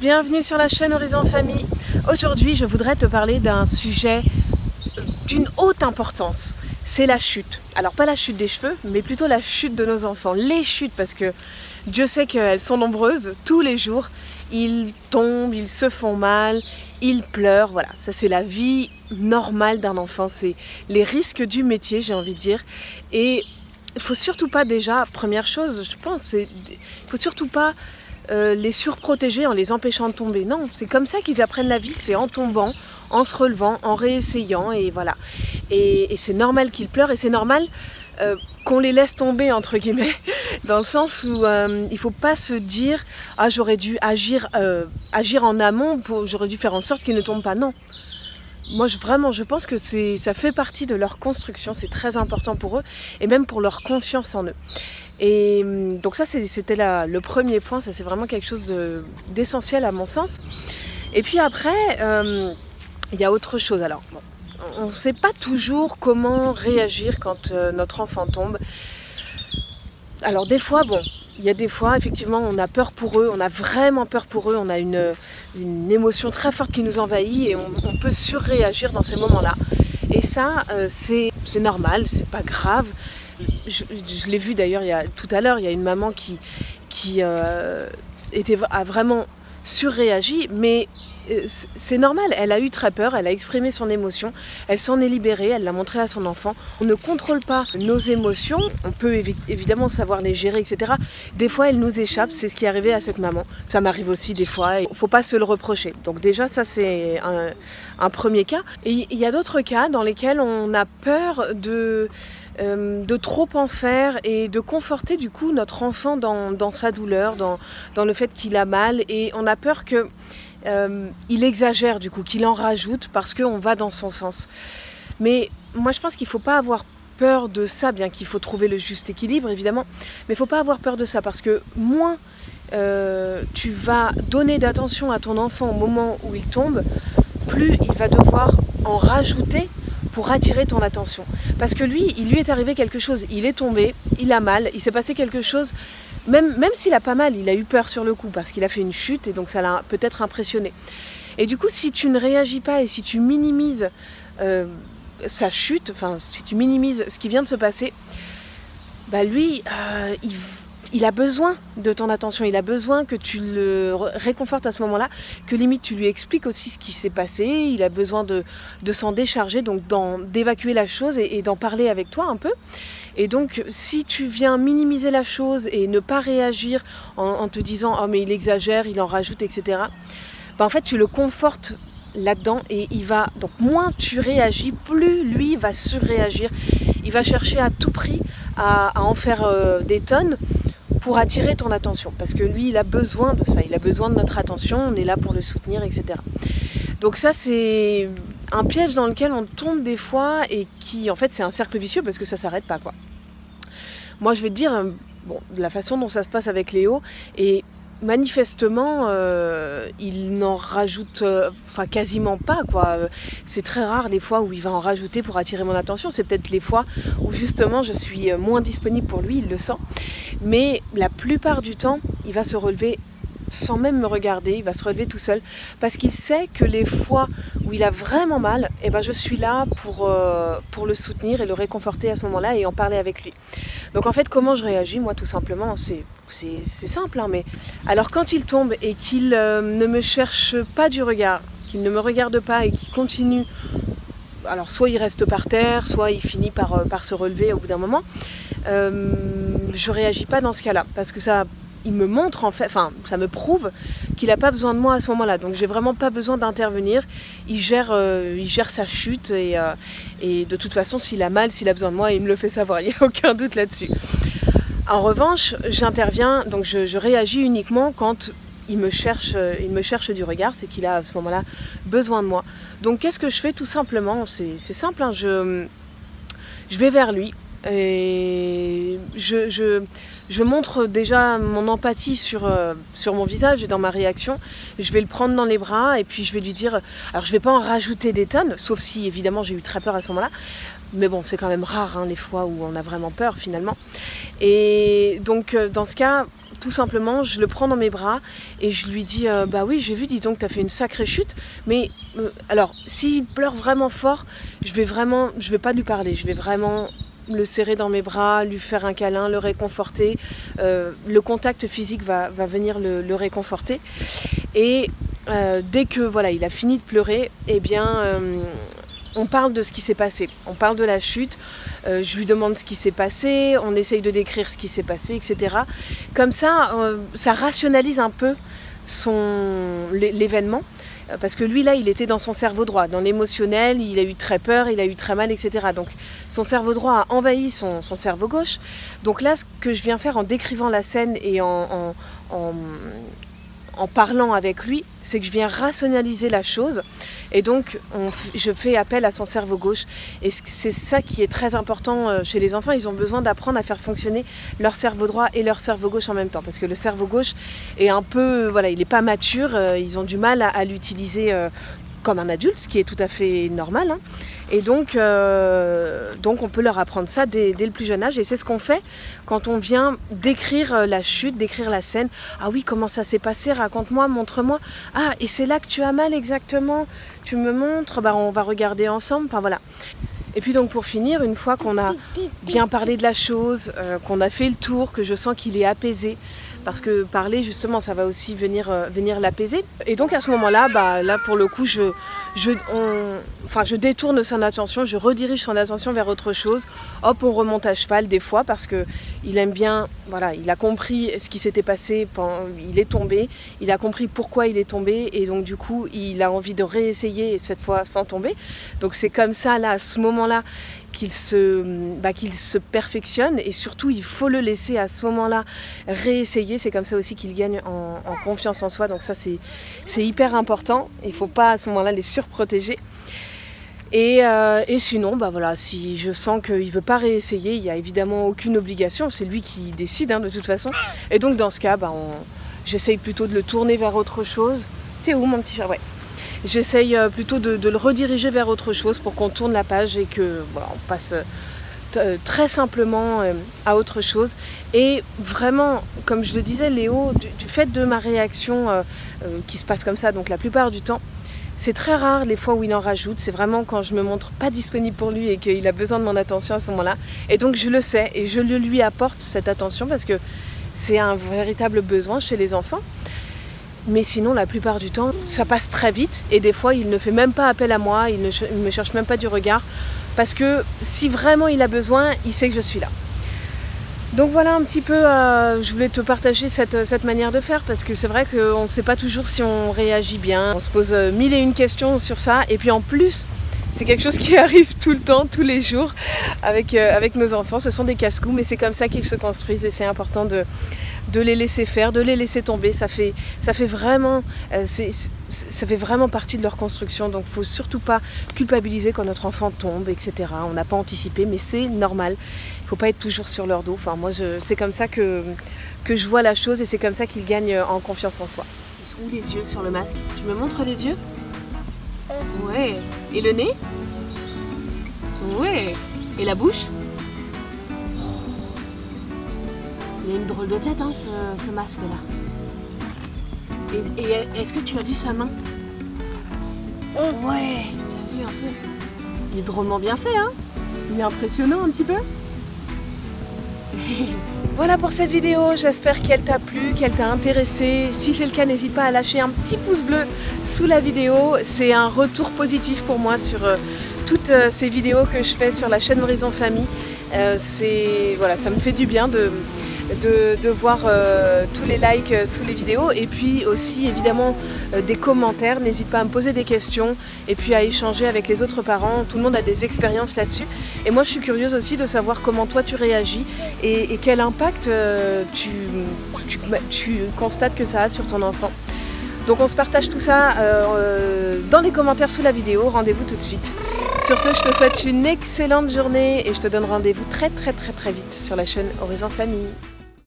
Bienvenue sur la chaîne Horizon Famille. Aujourd'hui, je voudrais te parler d'un sujet d'une haute importance. C'est la chute. Alors pas la chute des cheveux, mais plutôt la chute de nos enfants. Les chutes, parce que Dieu sait qu'elles sont nombreuses. Tous les jours, ils tombent, ils se font mal, ils pleurent. Voilà, ça c'est la vie normale d'un enfant. C'est les risques du métier, j'ai envie de dire. Et il faut surtout pas déjà, première chose, je pense, il faut surtout pas les surprotéger en les empêchant de tomber. Non, c'est comme ça qu'ils apprennent la vie, c'est en tombant, en se relevant, en réessayant, et voilà. Et c'est normal qu'ils pleurent, et c'est normal qu'on les laisse tomber, entre guillemets, dans le sens où il ne faut pas se dire « Ah, j'aurais dû agir en amont, j'aurais dû faire en sorte qu'ils ne tombent pas ». Non. Moi, vraiment, je pense que ça fait partie de leur construction, c'est très important pour eux, et même pour leur confiance en eux. Et donc ça, c'était le premier point, ça c'est vraiment quelque chose d'essentiel à mon sens. Et puis après, il y a autre chose. Alors, bon, on ne sait pas toujours comment réagir quand notre enfant tombe. Alors des fois, bon, il y a des fois, effectivement, on a peur pour eux, on a vraiment peur pour eux, on a une émotion très forte qui nous envahit et on peut surréagir dans ces moments-là. Et ça, c'est normal, c'est pas grave. Je l'ai vu d'ailleurs tout à l'heure, il y a une maman qui a vraiment surréagi, mais c'est normal, elle a eu très peur, elle a exprimé son émotion, elle s'en est libérée, elle l'a montré à son enfant. On ne contrôle pas nos émotions, on peut évidemment savoir les gérer, etc. Des fois, elles nous échappent, c'est ce qui est arrivé à cette maman. Ça m'arrive aussi des fois, il ne faut pas se le reprocher. Donc déjà, ça c'est un premier cas. Et il y a d'autres cas dans lesquels on a peur de trop en faire et de conforter du coup notre enfant dans sa douleur, dans le fait qu'il a mal, et on a peur que il exagère du coup, qu'il en rajoute parce qu'on va dans son sens. Mais moi je pense qu'il ne faut pas avoir peur de ça, bien qu'il faut trouver le juste équilibre évidemment, mais il ne faut pas avoir peur de ça parce que moins tu vas donner d'attention à ton enfant au moment où il tombe, plus il va devoir en rajouter pour attirer ton attention. Parce que lui, il lui est arrivé quelque chose, il est tombé, il a mal, il s'est passé quelque chose, même s'il a pas mal, il a eu peur sur le coup, parce qu'il a fait une chute, et donc ça l'a peut-être impressionné. Et du coup, si tu ne réagis pas, et si tu minimises sa chute, enfin, si tu minimises ce qui vient de se passer, bah lui, il a besoin de ton attention, il a besoin que tu le réconfortes à ce moment-là, que limite tu lui expliques aussi ce qui s'est passé, il a besoin de s'en décharger, donc d'évacuer la chose et d'en parler avec toi un peu. Et donc si tu viens minimiser la chose et ne pas réagir en te disant « Oh mais il exagère, il en rajoute, etc. » bah, en fait tu le confortes là-dedans et donc moins tu réagis, plus lui va surréagir, il va chercher à tout prix à en faire des tonnes pour attirer ton attention, parce que lui il a besoin de ça, il a besoin de notre attention, on est là pour le soutenir, etc. Donc ça c'est un piège dans lequel on tombe des fois et qui en fait c'est un cercle vicieux parce que ça s'arrête pas quoi. Moi je vais te dire, bon, la façon dont ça se passe avec Léo, et manifestement il n'en rajoute quasiment pas quoi. C'est très rare les fois où il va en rajouter pour attirer mon attention, c'est peut-être les fois où justement je suis moins disponible pour lui, il le sent, mais la plupart du temps il va se relever sans même me regarder, il va se relever tout seul parce qu'il sait que les fois où il a vraiment mal, eh ben, je suis là pour le soutenir et le réconforter à ce moment-là et en parler avec lui. Donc en fait comment je réagis moi tout simplement, c'est simple hein, mais alors quand il tombe et qu'il ne me cherche pas du regard, qu'il ne me regarde pas et qu'il continue, alors soit il reste par terre, soit il finit par se relever au bout d'un moment, je réagis pas dans ce cas-là parce que ça il me montre en fait, enfin ça me prouve qu'il n'a pas besoin de moi à ce moment-là, donc j'ai vraiment pas besoin d'intervenir. Il gère sa chute et de toute façon s'il a mal, s'il a besoin de moi, il me le fait savoir, il n'y a aucun doute là-dessus. En revanche, j'interviens, donc je réagis uniquement quand il me cherche du regard, c'est qu'il a à ce moment-là besoin de moi. Donc qu'est-ce que je fais tout simplement, c'est simple, hein, je vais vers lui. et je montre déjà mon empathie sur mon visage et dans ma réaction. Je vais le prendre dans les bras et puis je vais lui dire, alors je vais pas en rajouter des tonnes, sauf si évidemment j'ai eu très peur à ce moment-là, mais bon c'est quand même rare hein, les fois où on a vraiment peur finalement. Et donc dans ce cas, tout simplement je le prends dans mes bras et je lui dis bah oui j'ai vu, dis donc t'as fait une sacrée chute, mais alors s'il pleure vraiment fort, je vais pas lui parler, je vais vraiment le serrer dans mes bras, lui faire un câlin, le réconforter. Le contact physique va venir le réconforter. Et dès que voilà, il a fini de pleurer, eh bien, on parle de ce qui s'est passé. On parle de la chute. Je lui demande ce qui s'est passé. On essaye de décrire ce qui s'est passé, etc. Comme ça, ça rationalise un peu l'événement. Parce que lui là il était dans son cerveau droit, dans l'émotionnel, il a eu très peur, il a eu très mal, etc. Donc son cerveau droit a envahi son cerveau gauche. Donc là ce que je viens faire en décrivant la scène et en parlant avec lui, c'est que je viens rationaliser la chose et donc je fais appel à son cerveau gauche. Et c'est ça qui est très important chez les enfants, ils ont besoin d'apprendre à faire fonctionner leur cerveau droit et leur cerveau gauche en même temps, parce que le cerveau gauche est un peu, voilà, il n'est pas mature, ils ont du mal à l'utiliser comme un adulte, ce qui est tout à fait normal, hein. Et donc on peut leur apprendre ça dès le plus jeune âge, et c'est ce qu'on fait quand on vient décrire la chute, décrire la scène. Ah oui, comment ça s'est passé, raconte-moi, montre-moi. Ah, et c'est là que tu as mal exactement, tu me montres, bah, on va regarder ensemble, enfin voilà. Et puis donc pour finir, une fois qu'on a bien parlé de la chose, qu'on a fait le tour, que je sens qu'il est apaisé, parce que parler justement ça va aussi venir l'apaiser. Et donc à ce moment-là, bah, là pour le coup je détourne son attention, je redirige son attention vers autre chose. Hop, on remonte à cheval des fois parce que il aime bien, voilà, il a compris ce qui s'était passé, il est tombé, il a compris pourquoi il est tombé et donc du coup il a envie de réessayer cette fois sans tomber. Donc c'est comme ça là, à ce moment-là, qu'il se perfectionne, et surtout il faut le laisser à ce moment-là réessayer. C'est comme ça aussi qu'il gagne en confiance en soi, donc ça c'est hyper important. Il ne faut pas à ce moment-là les surprotéger. Et sinon, bah voilà, si je sens qu'il ne veut pas réessayer, il n'y a évidemment aucune obligation, c'est lui qui décide hein, de toute façon. Et donc dans ce cas, bah, j'essaye plutôt de le tourner vers autre chose. T'es où mon petit chat? Ouais. J'essaye plutôt de le rediriger vers autre chose pour qu'on tourne la page et que voilà, on passe très simplement à autre chose. Et vraiment, comme je le disais Léo, du fait de ma réaction qui se passe comme ça, donc la plupart du temps, c'est très rare les fois où il en rajoute. C'est vraiment quand je me montre pas disponible pour lui et qu'il a besoin de mon attention à ce moment-là. Et donc je le sais et je lui apporte cette attention parce que c'est un véritable besoin chez les enfants. Mais sinon, la plupart du temps, ça passe très vite et des fois, il ne fait même pas appel à moi, il ne me cherche même pas du regard parce que si vraiment il a besoin, il sait que je suis là. Donc voilà un petit peu, je voulais te partager cette manière de faire parce que c'est vrai qu'on ne sait pas toujours si on réagit bien. On se pose mille et une questions sur ça et puis en plus, c'est quelque chose qui arrive tout le temps, tous les jours avec nos enfants. Ce sont des casse-cou, mais c'est comme ça qu'ils se construisent et c'est important de les laisser faire, de les laisser tomber. Ça fait vraiment partie de leur construction. Donc il ne faut surtout pas culpabiliser quand notre enfant tombe, etc. On n'a pas anticipé, mais c'est normal. Il ne faut pas être toujours sur leur dos. Enfin, moi, c'est comme ça que je vois la chose et c'est comme ça qu'ils gagnent en confiance en soi. Ils sont où les yeux sur le masque? Tu me montres les yeux? Ouais. Et le nez? Ouais. Et la bouche? Il a une drôle de tête, hein, ce masque-là. Et est-ce que tu as vu sa main? Ouais, t'as vu un peu? Il est drôlement bien fait, hein? Il est impressionnant un petit peu. Voilà pour cette vidéo, j'espère qu'elle t'a plu, qu'elle t'a intéressé. Si c'est le cas, n'hésite pas à lâcher un petit pouce bleu sous la vidéo. C'est un retour positif pour moi sur toutes ces vidéos que je fais sur la chaîne Horizon Famille. Voilà, ça me fait du bien de voir tous les likes sous les vidéos et puis aussi évidemment des commentaires. N'hésite pas à me poser des questions et puis à échanger avec les autres parents. Tout le monde a des expériences là-dessus et moi je suis curieuse aussi de savoir comment toi tu réagis et quel impact tu constates que ça a sur ton enfant. Donc on se partage tout ça dans les commentaires sous la vidéo. Rendez-vous tout de suite. Sur ce, je te souhaite une excellente journée et je te donne rendez-vous très vite sur la chaîne Horizon Famille.